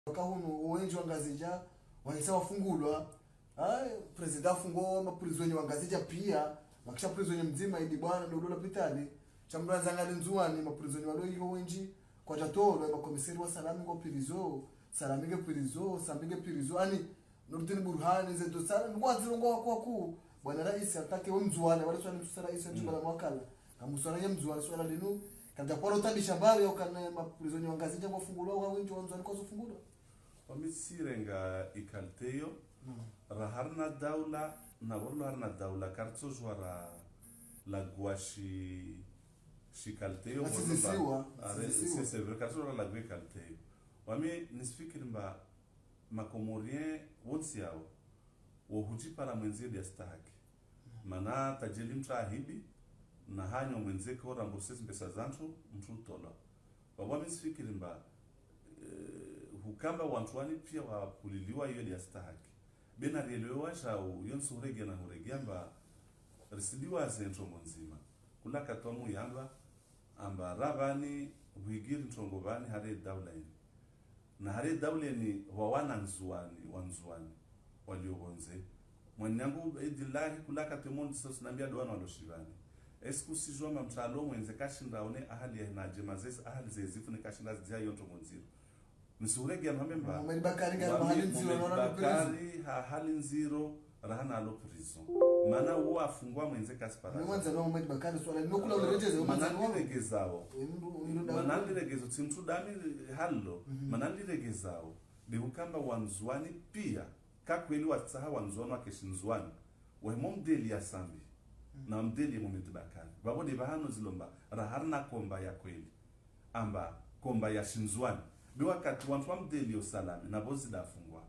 Wakahunu wengi wangazija waisa wafungulwa president afungwa maprizoni wangazija pia makisha prizoni mzima idi bwana ndio dola pitali chamranza ngali nzuani maprizoni walo wengi kwa tatolo makomisari wa salamu ngo pirizo salamige pirizo sambige pirizo ani Nurdin Burhani zedo sala ngwazi ngo kwa ku bwana rais atake mzuane wale swali msara rais ndio bala mwakala kamusana mzuane swala linu kaja kwa rotabisha bari au kana maprizoni wangazija wafungulwa wengi wanzani kwa kufungulwa Wamisirenga ikalteyo raharna daula na warlo harna daula kartso jwara la guashi shikalteyo c'est vrai kartso jwara la gwe kalteyo wame nisfikiri mba makomorien wonsi yao wohuji para mwenzie dia stahaki mana tajeli mtrahibi na hanyo mwenzie kwa ramburses mpesa zantu mtrutola wame nisfikiri mba hukamba wantuani pia wapuliliwa hiyo ya stahaki bena rielewa shau yonso urege na uregiamba risidiwa zentro monzima kula katwamu yamba amba rabani huigiri ntongobani hare daula ini na hare daula ni wawana nzuani wanzuani waliobonze mwanyangu edilahi kula katwamu sinambia doana waloshivani esku sijoma mtalo mwenze kashinda one ahali ya najemazes ahali zezifu ni kashinda zia yonto monziro Nsurege ya mamemba Muhammad Bakari ngari mahali nziro naona Bakari hali nziro rahana alo prison mana uwa afungwa mwenze kaspara mwanza no Muhammad Bakari swala nokula urejeze mana ndiregezo tsimtu dami hallo mana ndiregezao de ukamba wanzwani pia kakweli watsaha wanzwani wakeshinzwani we momdeli ya sambi na mdeli Muhammad Bakari babo de bahano zilomba raharna komba ya kweli amba komba ya shinzwani Bi wakati wantu wamdeli yo salami na bozi da fungwa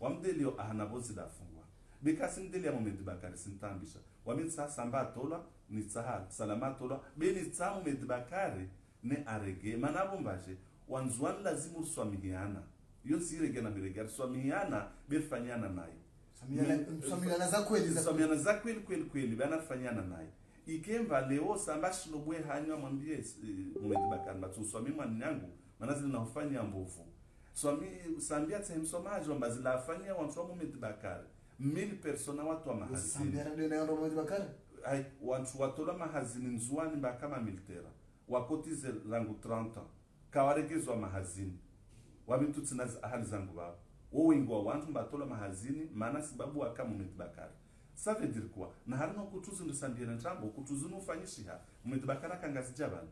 wamdeli yo ahana bozi da fungwa bikasi mdeli ya Muhammad Bakari sintambisha wamitsa samba tola ni tsaha salama tola beni tsa Muhammad Bakari ne arege manabo mbaje wanzwan lazimu swamihiana yo sirege na birege swamihiana bifanyana naye swamihiana za kweli swamihiana za kweli bana fanyana naye ikemba leo samba shinobwe hanywa mwambie Muhammad Bakari batu swamimwa nyangu manazili na ufanya mbovu swami sambia tsaim somaji wambazila afanya wantu wa Muhammad Bakari 1000 persona watu wa mahazini sambia ndio na Muhammad Bakari ai wantu watola mahazini nzuani mbakama militera wakotize rangu 30 kawaregezwa mahazini wamitutsina ahali zangu baba wowingwa wantu mbatola mahazini maana sababu wakama Muhammad Bakari ça veut dire quoi na harina kutuzu ndisambia ntambo kutuzu nufanyisha Muhammad Bakari kangazijabana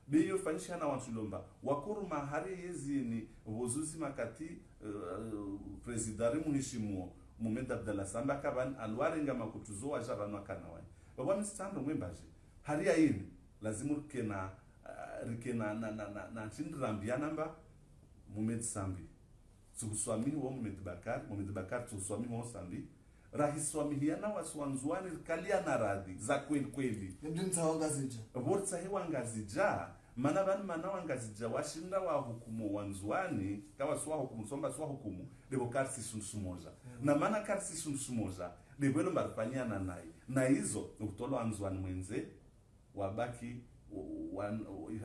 Biyo fanisha na wantulomba wakuru mahari yezini wozuzi makati presidari munishimuo Muhammad Abdallah Samba kaban alwarenga makutuzo wa jarano kanawai baba mstando mwembaje haria yini lazimu rikena na ntindrambia namba Muhammad Sambi tsuswami wa Muhammad Bakari tsuswami wa Sambi rahiswamihiana waswanzuani kalia na radhi za kweli ndinza wangazija bortsa hewa ngazija mana wangazija washinda wa hukumu wanzuani kawa swa hukumu somba swa hukumu debo karsi sunsumoza na mana karsi sunsumoza debo lo marfanyana naye na hizo ukutolo wanzuani mwenze wabaki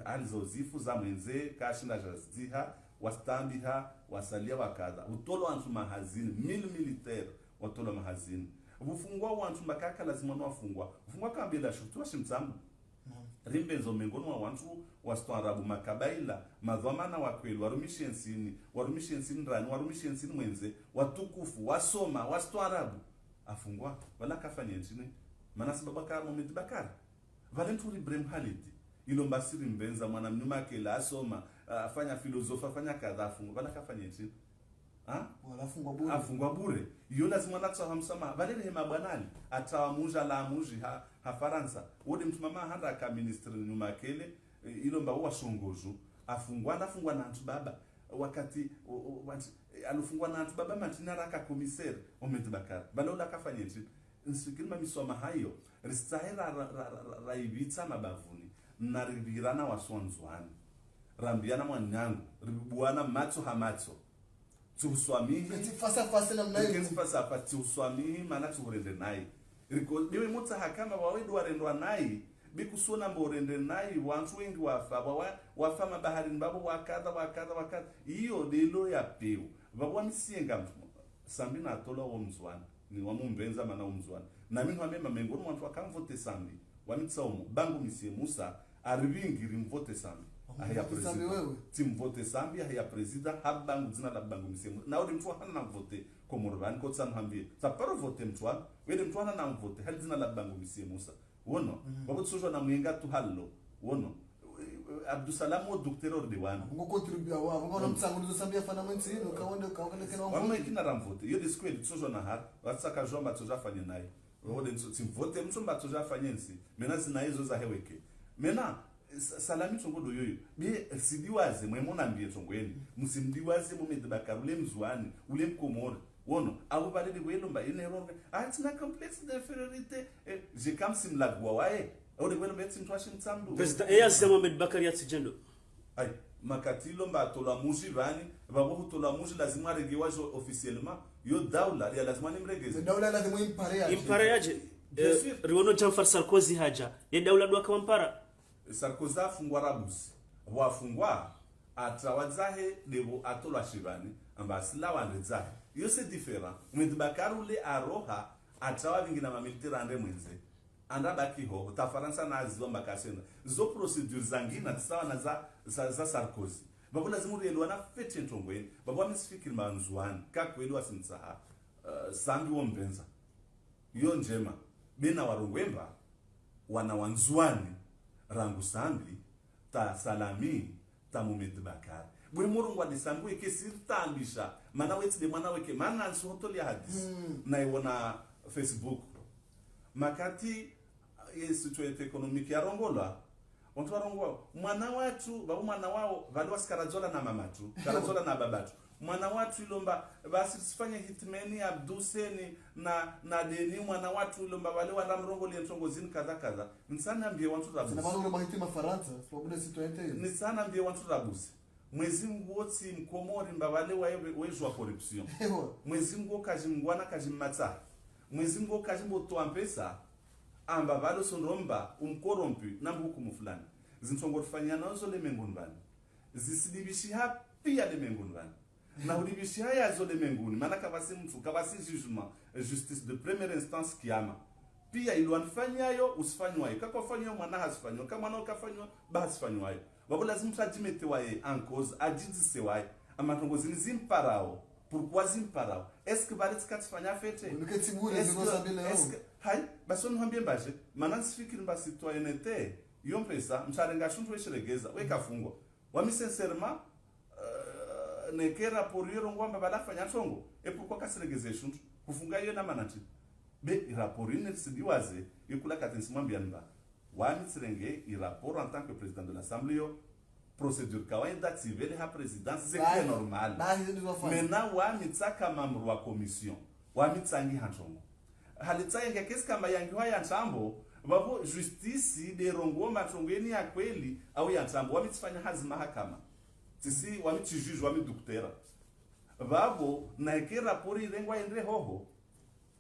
alizo zifu za mwenze kashinda jaziha wastambiha wasalia wakadha utolo wantu mahazini militaire watola mahazini bufungwa wantu makaka lazima no afungwa ufungwa kambela shutu washimtsamu rimbenzo mengono wa wantu wastwarabu makabaila madhamana wa kweli warumishensini rani warumishensini mwenze watukufu wasoma wastwarabu afungwa wala kafanya nchini maana sababu kama Muhammad Bakari valenturi Ibrahim Khalid ilomba siri mbenza mwana mnyuma kila asoma afanya filosofa afanya kadha afungwa wala kafanya nchini wala afungwa bure yo lazima natsaha msama valele mabwanali atawamuja la muji ha Faransa wodi mtu mama handa ka ministre nyuma kele ilomba wa shongoju afungwa na ntu baba wakati alufungwa na ntu baba matinara ka commissaire Muhammad Bakari balola kafanya nti nsikilima misoma hayo ristahira raibitsa mabavuni na ribirana waswanzwani rambiana mwanyangu ribuana matso hamatso tsuswamihi fasa na mnayo tsuswamihi mana tsurende nayi riko dewe mutsa hakama wawedu warendwa nayi bikusona mborende nai wantu wengi wafa mabaharini babo wakadha iyo delo ya peu babo wamisienga sambi na tola wa mzwana ni wamumbenza mana umzwana na mimi wamema mengoni wantu wakamvote sambi wamitsaomo bangu misie Musa arivingiri mvote sambi ahya president timvote sambi ahya president habangu dzina la bangu misie Musa na odi mtu hana vote komorban ko tsam hambi sa paro vote mtwa wede mtu hana vote hal dzina la bangu misie Musa wono babo tsojo na mwenga tu hallo wono Abdusalam o docteur de wana ngo contribua wa ngo mtsango ndo sambia fana mwenzi no kaonde kana wamwe kina ramvote yo disquel tsojo na har watsaka jomba tsoja fanye naye wode ntsi vote mtsomba tsoja fanye nsi mena zina hizo za heweke mena salami tongo do yoyo be sidiwaze mwemona mbie tongweni musimdiwaze mumedibaka ule mzwani ule mkomori wono abo balede bwelomba ine ronga atina complexe d'infériorité je kam simlagwa wae ode bwelo betsi mtwashi mtsamdu president eyazama Mohamed Bakari Yatsijendo ay makatilo mba tola muji vani babo tola muji lazima aregewaje officiellement yo daula ya lazima nimregeze daula lazima impare yaje riwono Jamfar Sarkozy haja ya daula dwa kampara Sarkozy afungwa rabusi wafungwa atawadzahe debo atola shivani amba silawa ndzahe yo c'est différent Mohamed Bakari ule aroha atawa vingina ma militaire ande mwenze anda baki ho ta Faransa na zomba kasena zo procedures zangina tsawa na za Sarkozy babo lazima urielwa na fete ntongweni babo amisifikiri manzwani kakweli wasimtsaha sambi wombenza yo njema bena warongwemba wana wanzwani rangu sambi ta salami ta Mohamed Bakari bwe morongwa de sambu ekesirtambisha mana weti de mana weke mana nsotoli hadis na iwona Facebook makati situation economic ya rongola watu warongwa mwana watu babo mwana wao vale wasikarazola na mamatu karazola na babatu mwana watu ilomba basi sifanye hitmeni Abduseni na deni mwana watu ilomba wale wana mrongoli ntongozini kaza nsana mbie watu rabusi na bano mahitima Faransa sababu situation ni sana mbie watu rabusi mwezi ngoti mkomori mbawale wejwa corruption mwezi ngo kajimngwana kajimmatsa mwezi ngo kajimbotoa mpesa amba balo sonromba umkorompi na hukumu fulani zintongo nazo le menguni bani zisidibishi hapi ya le menguni bani na udibishi haya zo le menguni maana kabasi mtu kabasi jugement justice de première instance kiama pia ilwanfanyayo usifanywayo kakofanywa mwana hasifanywa kama mwana ukafanywa basifanywayo babo lazima tajimete waye en cause ajidise waye amatongozini zimparao pourquoi zimparao est-ce que bali tskatsfanya fete est-ce que hay bason hambie mbaje maana sifikiri mba citoyenneté yompesa mcharenga shuntu wesheregeza wekafungwa wami sincèrement nekera pour yero ngomba balafanya tongo et pourquoi kaseregeze shuntu kufunga yo na manati be rapport ine sidiwaze yokula katensi mwambia nba wami tsirenge i rapport en tant que président de l'Assemblée yo procédure kawaida activer la présidence c'est normal maintenant wami tsaka membre wa commission wami tsangi hantongo halitsayenga kesi kama yangi wa yantambo babo justice de rongo matongeni ya kweli au yantambo wami tsifanya hazi mahakama sisi wami tjuge wami docteur babo na ke rapport irengwa endre hoho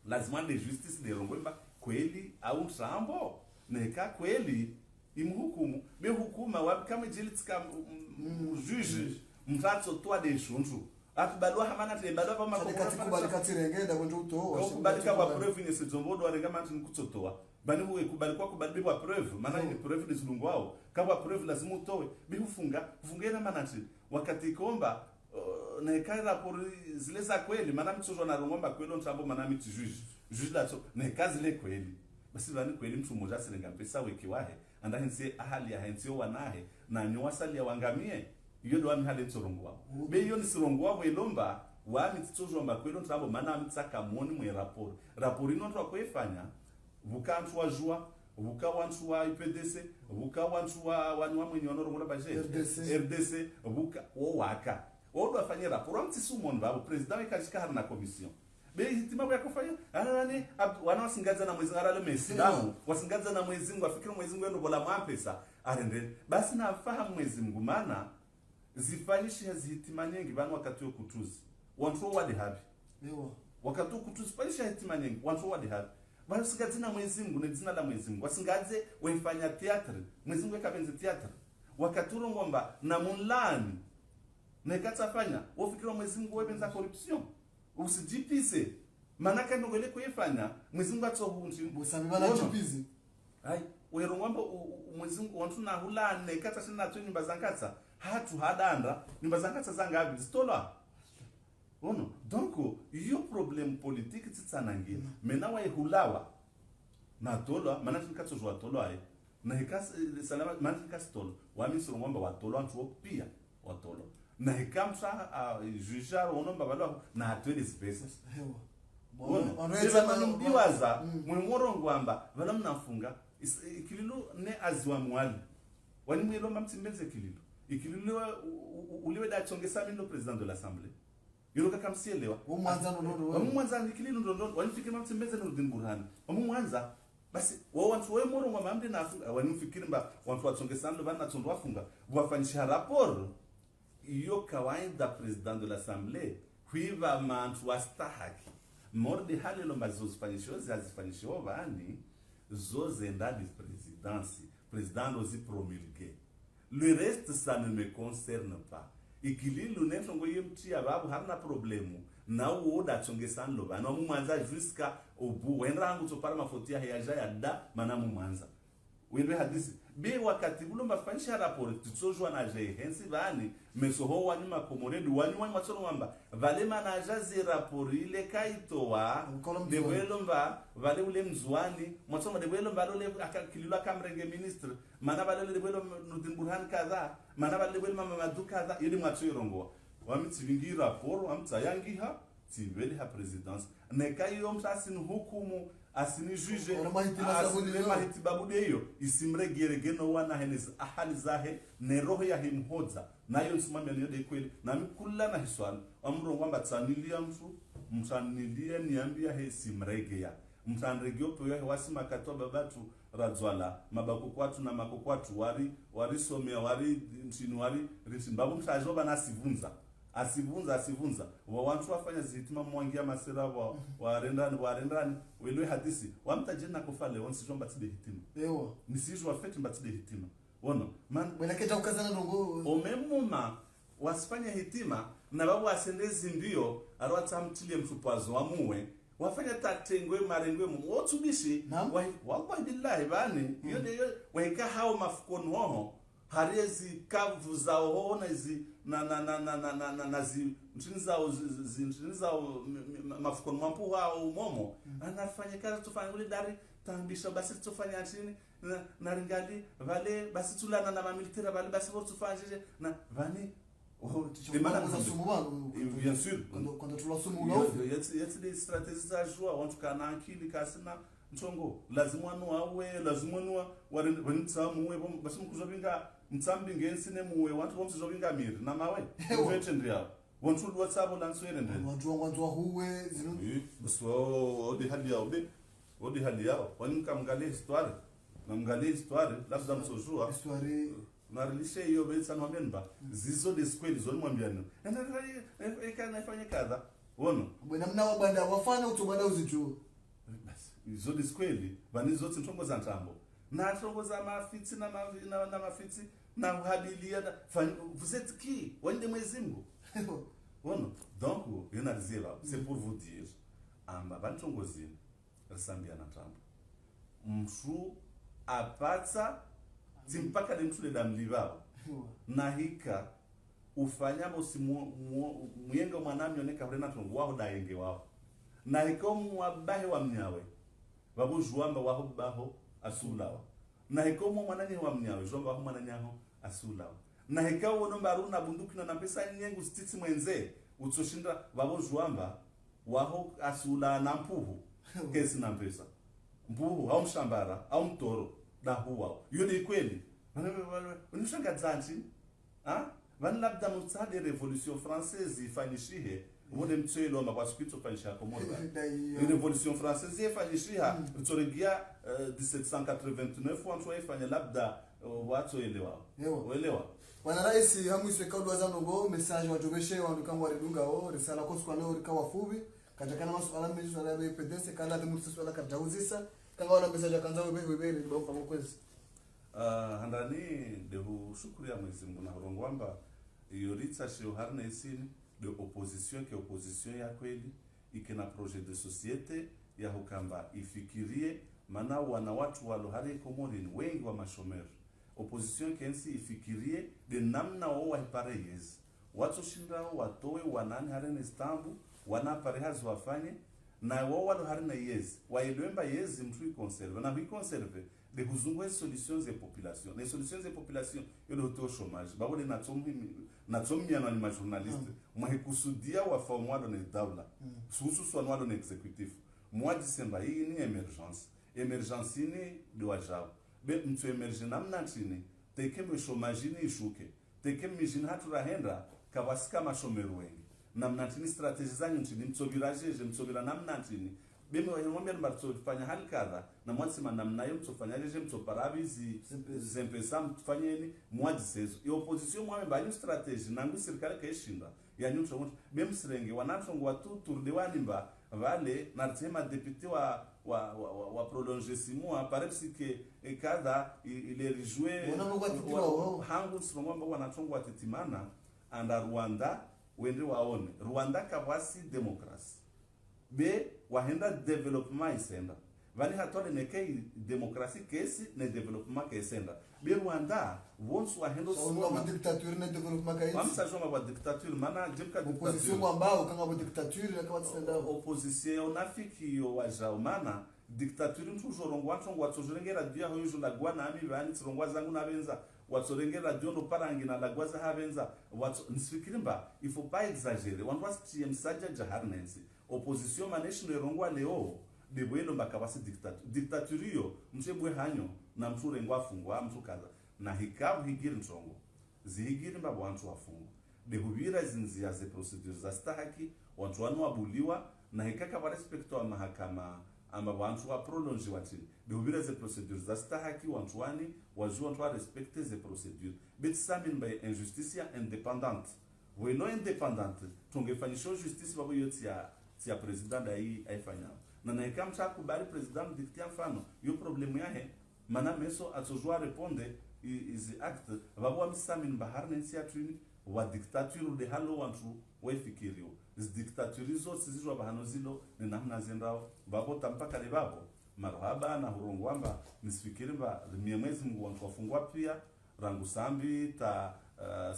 lazima de justice de rongo mba kweli au ntambo neka kweli imhukumu be hukuma wapi kama jilitika juge mtatso toa de shuntu akibalwa hamana te balwa pa makubali katirengenda kwenda utoa kubalika kwa preuve ni sezombodo arenga mantu nikutotoa bani huwe kubali kwa kubali kwa preuve maana ni preuve ni zulungwao kama preuve lazima utoe bi ufungena manati wakati komba na ikara por zile za kweli maana mtoto na rongomba kweli ntambo maana miti juge la to na kazi le kweli basi bani kweli mtu mmoja sirenga pesa wiki wahe anda hense ahali ya hense wanahe na nyowasali ya wangamie iyo ndo wami hali tsorongwa be iyo ni sorongwa welomba wami tsozo kwelo ntambo maana amtsaka moni mwe rapport ino ndo akwefanya vukantu wa jua vukawantu wa IPDC vukawantu wa wanwa mwenye wanorongola baje RDC vuka waka odo afanye rapport amtisu mon babo president ekashika har na commission be hitima kwa kufanya anani wana wasingaza na mwezi ngarale mesidamu wasingaza na mwezi ngo afikira mwezi ngo ndo bola mampesa arende basi na fahamu mwezi ngumana zifanyishi hazihitima nyingi bana wakati kutuzi wantu wadi habi wakati kutuzi fanisha hitima nyingi wantu wadi habi Wasingadze na Mwenyezi Mungu ne dzina la Mwenyezi Mungu. Wasingadze waifanya theatre. Mwenyezi Mungu ekabenze theatre. Wakaturu ngomba na munlani. Na ikatafanya wafikira Mwenyezi Mungu webenza corruption. Usijipise. Manaka ndongole kuifanya Mwenyezi Mungu atsohunji. Busami bana chipizi. Hai, wero ngomba Mwenyezi Mungu wantu na hulane kata sina tu nyumba zankatsa. Hatu hadanda nyumba zankatsa zangabi zitola. Ono, donc yo problème politique tsitsanangi mena wa ihulawa na tola mana tikatso jwa tola ai na hikas salama mana tikastolo wa misro ngomba wa tola antu pia wa tola na hikamsa jujar onomba balwa na atwele spaces ono sema nimbiwaza mwemoro ngwamba bala mnafunga ikililo ne azwa mwali wani mwelo mamtimbenze kililo ikililo uliwe da chongesa mino president de l'assemblée Yoka kamsielewa. Mwanza nikililo ndo wanifikiri mamtembeze no Nurdin Burhan. Mwanza basi wao watu wewe moro ngwa mamde na afunga wanifikiri mba watu watsongesana bana tsondo wafunga. Wafanyisha rapport iyo kawaida president de l'assemblée kuiva mantu wastahaki. Morde halelo mazozifanyisho zazifanyisho bani zoze ndadi présidence. Président ozi promulguer. Le reste ça ne me concerne pas. Ikililu netongo yemti ababu hamna problemu na uoda chongesana lo bana mumwanza jusqu'à au bout wenrangu to para mafotia heyaja ya da mana mumwanza wende hadisi be wakati bulo mafanyisha rapport tutsojwa na je hensi bani mesoho wani makomoredu wani matsoro mamba vale manaja zi rapport ile kaitowa de welomba vale ule mzwani matsoma de welomba dole akakililo akamrenge ministre mana vale de welom Nurdin Burhan kaza mana vale welom Mamadou kaza yedi matso irongo wamitivingi rapport amtsayangiha tiveli ha presidence nekayo msasini hukumu asini juge asini mahitibabudeyo isimregere no wana henez ahali zahe ne roho ya himhodza nayo nsimami aliyode kweli na mikula na hiswali amro ngamba tsanilia mfu msanilia niambia he simregea mtanregeo peyo wasima katwa babatu radzwala mabakokwatu na makokwatu wari somea wari ntini wari risimbabu mtajoba na asivunza wantu wafanya zitima mwangia masera warendani welwe hadisi wamtajina kufale wonsijomba tide hitima ewa nisijwa feti mbatide hitima wono man weleketa ukazana ndongo omemuma wasifanya hitima na babu asendezi ndio arwatamtilie mtupwazo wamuwe wafanya tatengwe marengwe mwotubishi wallahi billahi bani yode weka hao mafukoni hoho harezi kavu zao na zi na zi nchini zao mafukoni mwampu wao momo anafanya kazi tufanya ule dari tambisha basi tufanya chini na ringali vale basi tulana na mamilitera vale basi wote tufanye na vani bien sûr quand tu l'assumes là yeti des stratégies za joie on tuka na akili kasina ntongo lazima nuwa wanitsamuwe basi mkuzobinga mtsambi ngensine muwe watu bomsizobinga miri na mawe uvete ndia wontu WhatsApp lanswere ndende wantu huwe zinu so odi hali yao wanimkamgalia histoire na mgalia histoire labda msojua histoire na rilishe hiyo betsa no memba zizo de square zoni mwambiano na ifanye kadha wono bwana mnao banda wafanya utobanda uzitu basi izo de square bani zote ntongo za ntambo na ntongo za mafiti na mafiti na uhabilia na vous êtes qui wende Mwenyezi Mungu wono donc yona zela c'est pour vous dire amba bantongo zini rasambia na ntambo mshu apatsa timpaka de mtule da mlivao na hika ufanya mosi muyenga mwanami oneka vrena tongo wao da yenge wao na hika mwabahe wa mnyawe babu juamba wao baho asulawa na hika mwanani wa mnyawe juamba wao mwanani aho asulawa na hika wonomba aruna bunduki na pesa nyengu stiti mwenze utoshinda babu juamba wao asula na mpuhu kesi na pesa mpuhu au mshambara au mtoro da huwa yule kweli unishanga zanti van labda mutade revolution française ifanyishihe wode mtselo kwa sikitu fanyisha komoda revolution française ifanyishiha tsoregia 1789 wantu ifanya labda watu elewa wana rais hamu iswe kaudwa zanongo message wa jobeshe wa ndukangwa redunga risala kwa leo rikawa fubi katakana masuala mengi swala ya IPDC kana timu swala katauzisa kanga wala message kanza wewe ni bauka mkwezi handani dehu shukuru ya Mwenyezi Mungu na horongwamba iyo ritsa shio harna isini de opposition ke opposition ya kweli ikena projet de societe ya hukamba ifikirie maana wana watu walo hali komorini wengi wa mashomeri opposition kensi ifikirie de namna wao wahipare yezi watu shindao watowe wanani harene Istanbul wana pare hazo wafanye na wao walo harina yezi waelewemba yezi mtu ikonserve na ikonserve de kuzungwe solutions des populations les solutions des populations yo le taux chômage ba wole na tsomia na ma journaliste moi kusudia wa formwa dans les daula susu sonwa dans exécutif mois December hii ni emergence ni do wajao be mtu emerge namna chini tekeme chômage ni ishuke tekeme jina hatura henda kawasika mashomeru wengi namna chini strategie zanyu chini mtsobira namna chini bime wanyombe mbatso fanya hali kadha na mwatsima namna yo mtsofanya leje mtsoparabizi zempesa mtfanyeni mwadisezo i opposition mwame ba strategie nangu serikali kaishinda ya nyutso bime sirenge wanatongo watu turdewanimba vale na tema député wa prolonger 6 mois parece que kadha il est rejoué hangu sirongomba wanatongo watetimana anda Rwanda wende waone Rwanda kawasi demokrasi be wahenda development isenda vani hatole nekei demokrasi kesi ne development kesenda be Rwanda wonsu wahendo so dictature ne development kaisi amsa joma wa dictature mana jipka opposition ambao kanga wa dictature na kwa tsenda opposition onafiki yo wajao mana dictature ntujorongwa ntongwa tujurengera dia hoyo la gwana ami vani tsirongwa zangu na benza watsorengera dio no parangi na lagwaza havenza watso nsifikirimba il faut pas exagérer on doit se msaja jaharnensi opposition manation rongwa leo de bwelo mbakabasi dictature yo mchebwe hanyo na mture ngwafungwa mtu kaza na hikabu higiri ntongo zihigiri mba wantu wafungwa de hubira zinzia ze procedures za stahaki watu wanu wabuliwa na hikaka wa respecto wa mahakama amba wantu wa prolonge watini de hubira ze procedures za stahaki wantu wani wajua wantu wa respecte ze procedures bet samin by injusticia independante weno independante tungefanyisha justice babo yote ya president dai aifanya na naika mtakubali president dictia mfano yo problemu yahe mana meso atojua reponde izi act babo amsamin bahar nensi atuni wa dictature de halo wantu wefikirio is dictature zo sizizwa bahano zilo ni namna zendao babo tampaka le babo marhaba na hurongwamba nisifikirimba miemezi Mungu wantu wafungwa pia rangu sambi ta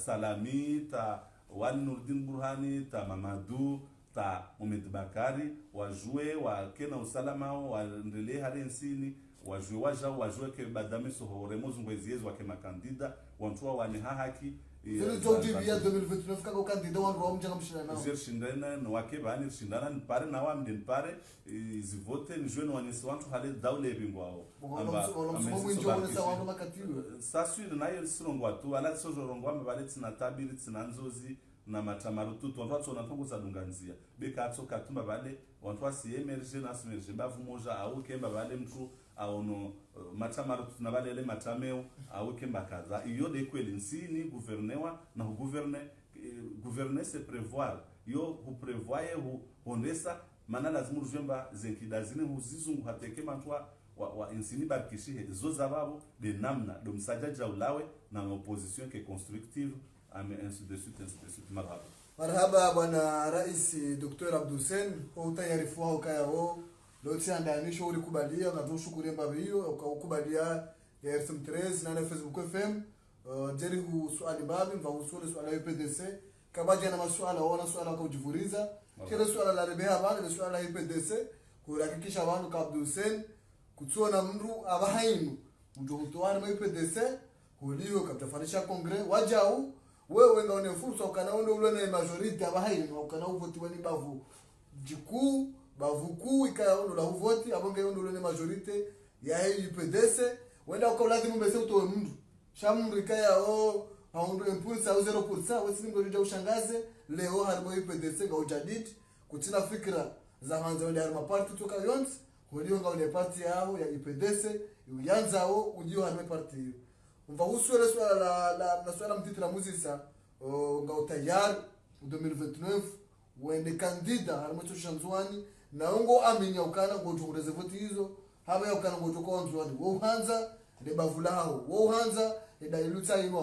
salami ta wali Nurdin Burhani ta Mamadu ta Mohamed Bakari wajue wa kena usalama waendelee harensini wajue ke badame sohoremo zungweziezi wake makandida wantua wane haki zile zote via 2029 kaka kandida wa Rome janga mshina nao zile shindana no wake bani shindana ni pare na wa mden pare zivote ni jeune wanesi wantu hale daule bingwao amba mwinjo wone sa wantu makatiwe sasuri na yo sirongo watu ala sojorongo amba bale tsina tabiri tsina nzozi na matamarutu tonto na tongo za dunganzia beka atsoka tumba bale wantu asi emerge na simerge bavu moja au kemba bale mtu aono matamarutu na bale le matameo au kemba kaza iyo de kweli nsini gouvernewa na gouverner c'est prévoir yo hu prévoyer hu honesa mana lazima rujemba zenkidazini huzizungu hateke mantwa wa insini barkishihe zo zababo de namna do msajaja ulawe na opposition ke constructive ame ainsi de suite marhaba bwana rais Dr. Abdul Hussein utayarifu wao kayao loti andanisho ulikubalia na tushukuru mbavu hiyo ukakubalia ya RSM3 na Facebook FM jeri hu swali babi mva usule swala ya PDC kabaje na maswala wana swala kujivuriza kile swala la rebeha bana ni swala ya PDC kuhakikisha wanu ka Abdul Hussein kutsona mndu abahainu mtu hutoana mwa PDC huliyo kaptafanisha kongre wajau wewe ngaone fursa ukanaona ule na majority abahainu ukana uvoti wani bavu jiku bavuku ikaona la uvoti abonge yondo ule na majority ya UPDC wenda ukolazimu mbese utowe mndu shamndu ikaya haundu impulse au 0% wesi ndo ndio ushangaze leo harimo UPDC nga ujadid kutina fikra za hanzo ndio harimo party toka yons hulio nga ule party yao ya UPDC uyanzao ujio harimo party hiyo umva uswele swala la swala mtitira muzisa nga utayari 2029 wende kandida harimo tushanzwani na ngo amini ukana ngo tungureze voti hizo haba ukana ngo toko nzwani wo hanza de bavula hao wo hanza ida iluta ino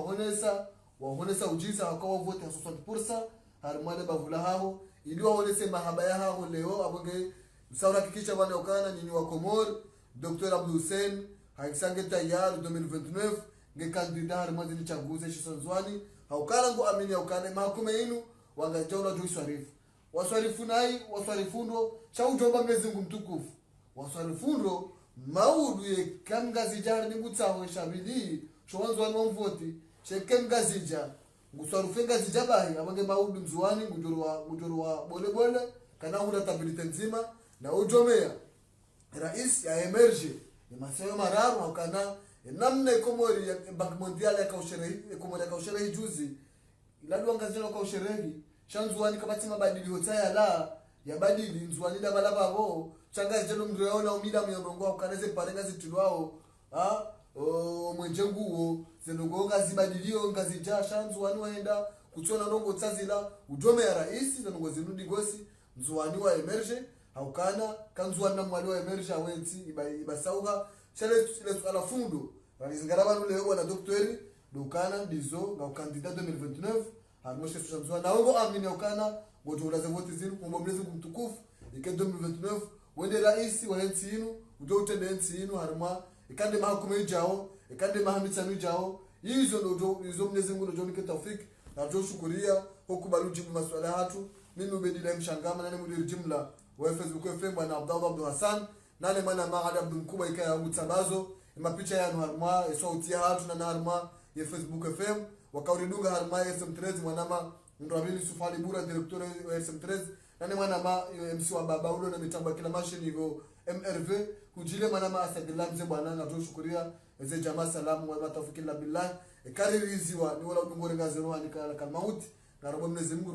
wahonesa ujisa akawa vote 60% harimo de bavula hao ili waonese mahaba ya hao leo abonge saura kikisha bana ukana nyinyi wa Komor Dr. Abdul Hussein haisange tayari 2029 nge kandida harimo zini chaguze shisonzwani haukala ngo amini ukana mahakuma yenu wangajaula jo swarifu waswarifu nai waswarifundo cha ujomba Mwenyezi Mungu mtukufu waswarifundo maudu ye kamgazija ni ngutsawe shabili chwanzo wa mvoti chekemgazija nguswarufenga zijabahi abange maudu mzuani ngujorwa bole kana huna stability nzima na ujomea rais ya emerge ni masayo mararu kana namna Komori ya Bank Mondial ya kausherehi juzi iladu angazija kausherehi chanzuani kabati mabadili hotaya la ya badili nzuani da balaba bo changa jelo mreona umida mnyongo ukaneze parenga zitulwao mwenjenguo zenongonga zibadilio ngazija chanzuani waenda kuchona nongo tsazila udome ya rais zenongo zinudi gosi nzuani wa emerge haukana kanzuani na mwali wa emerge awenti ibasauga chale ala fundo walizingara nule wana doktori dokana dizo na kandida 2029 harmoshe tushazwa na ngo amini ukana ngoto ulaze vote zinu kumbo Mwenyezi Mungu mtukufu ike 2029 wende rais wa nchi yenu ujo utende nchi yenu harma ikande mahakuma ijao ikande mahamitsano ijao hizo ndo hizo Mwenyezi Mungu ndo nike tawfik na jo shukuria hukubalu jibu maswala hatu mimi ubedila mshangama nani mudiri jumla wa Facebook FM bwana Abdul Hassan nani mwana Maali Abdul Mkuba ikaya utsabazo mapicha ya harma sauti hatu na harma ya Facebook FM wakauriduga harma SM13 mwanama ndwabili Sufali Bura director wa SM13 nani mwanama MC wa baba ulo na mitambo kila mashini go MRV kujile mwanama asadillah mze bwana na tushukuria eze jamaa salamu wa matafikila billah kaririziwa ni wala udungore ngazero anika kalmauti na robo Mwenyezi Mungu